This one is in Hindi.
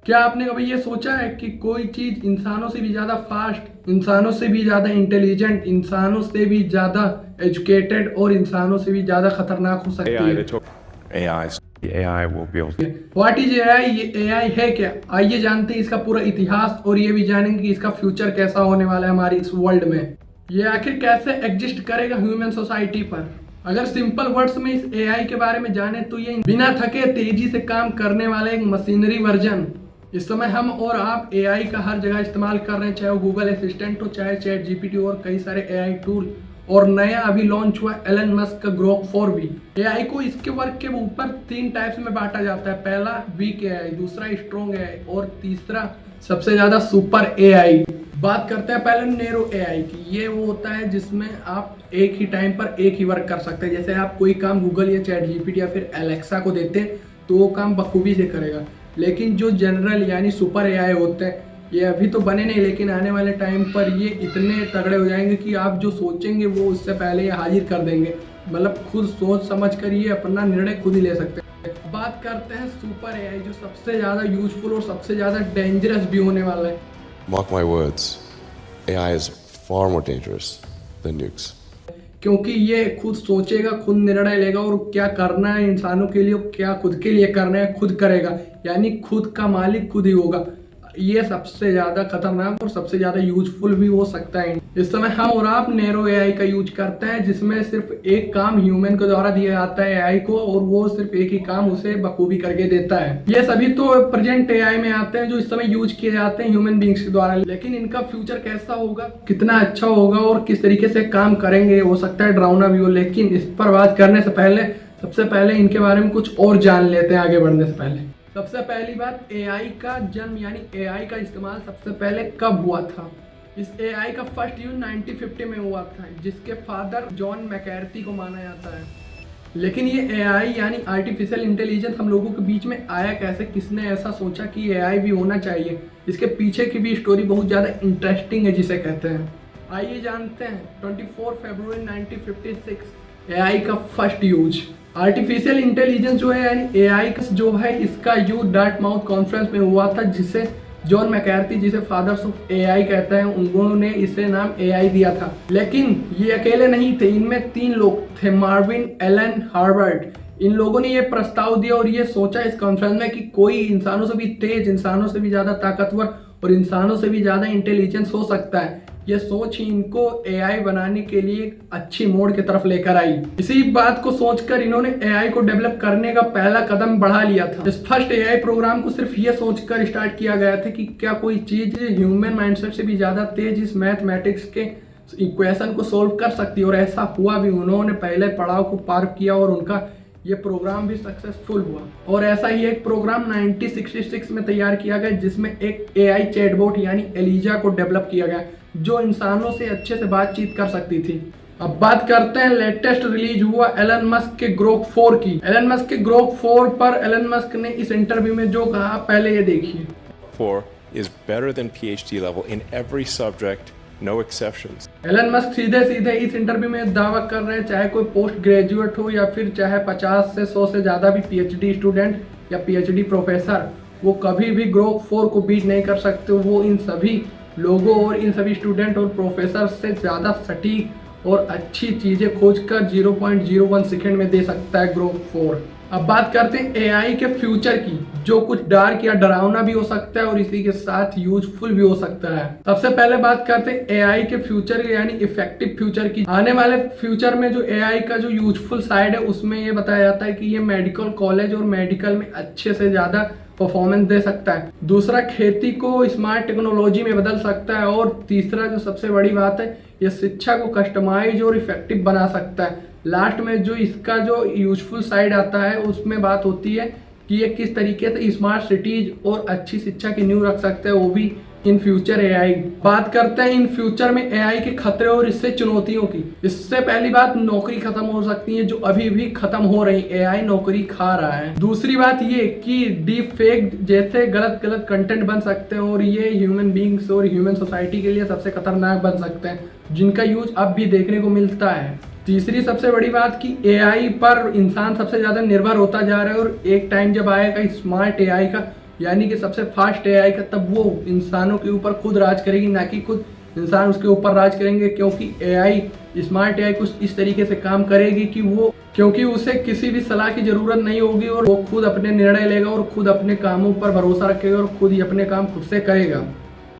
क्या आपने कभी ये सोचा है कि कोई चीज इंसानों से भी ज्यादा फास्ट, इंसानों से भी ज्यादा इंटेलिजेंट, इंसानों से भी ज्यादा एजुकेटेड और इंसानों से भी ज्यादा खतरनाक हो सकती AI, है? they talk AI. The AI will be able to. What is AI? ये एआई है क्या? आइए जानते हैं इसका पूरा इतिहास और ये भी जानेंगे कि इसका फ्यूचर कैसा होने वाला है हमारी इस वर्ल्ड में। ये आखिर कैसे एग्जिस्ट करेगा ह्यूमन सोसाइटी पर। अगर सिंपल वर्ड्स में इस एआई के बारे में जाने तो ये बिना थके तेजी से काम करने वाला एक मशीनरी वर्जन। इस समय हम और आप एआई का हर जगह इस्तेमाल कर रहे हैं, चाहे वो गूगल असिस्टेंट हो, चाहे चैट जीपीटी और कई सारे एआई टूल। और नया अभी लॉन्च हुआ एलन मस्क का ग्रोक 4 भी। एआई को इसके वर्क के ऊपर 3 टाइप्स में बांटा जाता है। पहला वीक एआई, दूसरा स्ट्रॉन्ग एआई और तीसरा सबसे ज्यादा सुपर एआई। बात करते हैं पहले नैरो एआई की। ये वो होता है जिसमें आप एक ही टाइम पर एक ही वर्क कर सकते हैं। जैसे आप कोई काम गूगल या चैट जीपीटी या फिर एलेक्सा को देते हैं तो वो काम बखूबी से करेगा। लेकिन जो जनरल यानी सुपर एआई होते हैं ये अभी तो बने नहीं, लेकिन आने वाले टाइम पर ये इतने तगड़े हो जाएंगे कि आप जो सोचेंगे वो उससे पहले ये हाजिर कर देंगे। मतलब खुद सोच समझ कर ये अपना निर्णय खुद ही ले सकते हैं। बात करते हैं सुपर एआई, जो सबसे ज़्यादा यूजफुल और सबसे ज़्यादा डेंजरस भी होने वाला है। Mark my words, AI is far more dangerous than nukes. क्योंकि ये खुद सोचेगा, खुद निर्णय लेगा और क्या करना है इंसानों के लिए, क्या खुद के लिए करना है खुद करेगा, यानी खुद का मालिक खुद ही होगा। ये सबसे ज्यादा खतरनाक और सबसे ज्यादा यूजफुल भी हो सकता है। इस समय हम और आप नैरो एआई का यूज करते हैं जिसमें सिर्फ एक काम ह्यूमन के द्वारा दिया जाता है एआई को और वो सिर्फ एक ही काम उसे बखूबी करके देता है। ये सभी तो प्रेजेंट एआई में आते हैं जो इस समय यूज किए जाते हैं ह्यूमन बींग्स के द्वारा। लेकिन इनका फ्यूचर कैसा होगा, कितना अच्छा होगा और किस तरीके से काम करेंगे, हो सकता है डरावना भी हो। लेकिन इस पर बात करने से पहले सबसे पहले इनके बारे में कुछ और जान लेते हैं आगे बढ़ने से पहले। सबसे पहली बात, एआई का जन्म यानी एआई का इस्तेमाल सबसे पहले कब हुआ था? इस एआई का फर्स्ट यूज 1950 में हुआ था, जिसके फादर जॉन मैककार्थी को माना जाता है। लेकिन ये एआई यानी आर्टिफिशियल इंटेलिजेंस हम लोगों के बीच में आया कैसे, किसने ऐसा सोचा कि एआई भी होना चाहिए? इसके पीछे की भी स्टोरी बहुत ज़्यादा इंटरेस्टिंग है जिसे कहते हैं। आइए जानते हैं। 24 फरवरी 1956 एआई का फर्स्ट यूज। आर्टिफिशियल इंटेलिजेंस जो है यानी एआई जो है इसका यूज डार्टमाउथ कॉन्फ्रेंस में हुआ था, जिसे जॉन मैककार्थी, जिसे फादर्स ऑफ एआई कहते हैं, उन्होंने इसे नाम एआई दिया था। लेकिन ये अकेले नहीं थे, इनमें 3 लोग थे, मार्विन, एलन, हार्वर्ड। इन लोगों ने ये प्रस्ताव दिया और ये सोचा इस कॉन्फ्रेंस में कि कोई इंसानों से भी तेज, इंसानों से भी ज्यादा ताकतवर और इंसानों से भी ज्यादा इंटेलिजेंस हो सकता है। ये सोच ही इनको एआई बनाने के लिए एक अच्छी मोड़ की तरफ लेकर आई। इसी बात को सोचकर इन्होंने एआई को डेवलप करने का पहला कदम बढ़ा लिया था। इस फर्स्ट एआई प्रोग्राम को सिर्फ ये सोचकर स्टार्ट किया गया था कि क्या कोई चीज ह्यूमन माइंडसेट से भी ज्यादा तेज इस मैथमेटिक्स के इक्वेशन को सोल्व कर सकती है। और ऐसा हुआ भी, उन्होंने पहले पड़ाव को पार किया और उनका ये प्रोग्राम भी सक्सेसफुल हुआ। और ऐसा ही एक प्रोग्राम 1966 में तैयार किया गया जिसमें एक एआई चैटबॉट यानी एलिजा को डेवलप किया गया जो इंसानों से अच्छे से बातचीत कर सकती थी। अब बात करते हैं लेटेस्ट रिलीज हुआ एलन मस्क के ग्रोक 4 की। एलन मस्क के ग्रोक 4 पर एलन मस्क ने इस इंटरव्यू में जो कहा, पहले ये देखिए। 4 is better than PhD level in every subject, no exceptions. Elon Musk सीधे सीधे इस इंटरव्यू में दावा कर रहे हैं, चाहे कोई पोस्ट ग्रेजुएट हो या फिर चाहे 50 से 100 से ज्यादा भी पीएचडी स्टूडेंट या पीएचडी प्रोफेसर, वो कभी भी ग्रोक 4 को बीट नहीं कर सकते। वो इन सभी लोगों और इन सभी स्टूडेंट और प्रोफेसर से ज़्यादा सटीक और अच्छी चीज़ें खोजकर 0.01 सेकेंड में दे सकता है ग्रोक 4। अब बात करते हैं एआई के फ्यूचर की, जो कुछ डार्क या डरावना भी हो सकता है और इसी के साथ यूजफुल भी हो सकता है। सबसे पहले बात करते हैं एआई के फ्यूचर यानी इफेक्टिव फ्यूचर की। आने वाले फ्यूचर में जो एआई का जो यूजफुल साइड है उसमें ये बताया जाता है कि ये मेडिकल कॉलेज और मेडिकल में अच्छे से ज़्यादा परफॉर्मेंस दे सकता है। दूसरा, खेती को स्मार्ट टेक्नोलॉजी में बदल सकता है। और तीसरा जो सबसे बड़ी बात है, ये शिक्षा को कस्टमाइज और इफेक्टिव बना सकता है। लास्ट में जो इसका जो यूजफुल साइड आता है उसमें बात होती है कि ये किस तरीके से स्मार्ट सिटीज और अच्छी शिक्षा की नींव रख सकते हैं, वो भी इन फ्यूचर एआई। बात करते हैं इन फ्यूचर में एआई के खतरे और इससे चुनौतियों की। इससे पहली बात, नौकरी खत्म हो सकती है जो अभी भी खत्म हो रही, एआई नौकरी खा रहा है। दूसरी बात ये कि डीप फेक जैसे गलत गलत कंटेंट बन सकते हैं और ये ह्यूमन बींग्स और ह्यूमन सोसाइटी के लिए सबसे खतरनाक बन सकते हैं, जिनका यूज अब भी देखने को मिलता है। तीसरी सबसे बड़ी बात कि एआई पर इंसान सबसे ज्यादा निर्भर होता जा रहा है और एक टाइम जब आएगा स्मार्ट एआई का यानी कि सबसे फास्ट एआई का तब वो इंसानों के ऊपर खुद राज करेगी, ना कि खुद इंसान उसके ऊपर राज करेंगे। क्योंकि एआई, स्मार्ट एआई कुछ इस तरीके से काम करेगी कि वो, क्योंकि उसे किसी भी सलाह की जरूरत नहीं होगी और वो खुद अपने निर्णय लेगा और खुद अपने कामों पर भरोसा रखेगा और खुद ही अपने काम खुद से करेगा।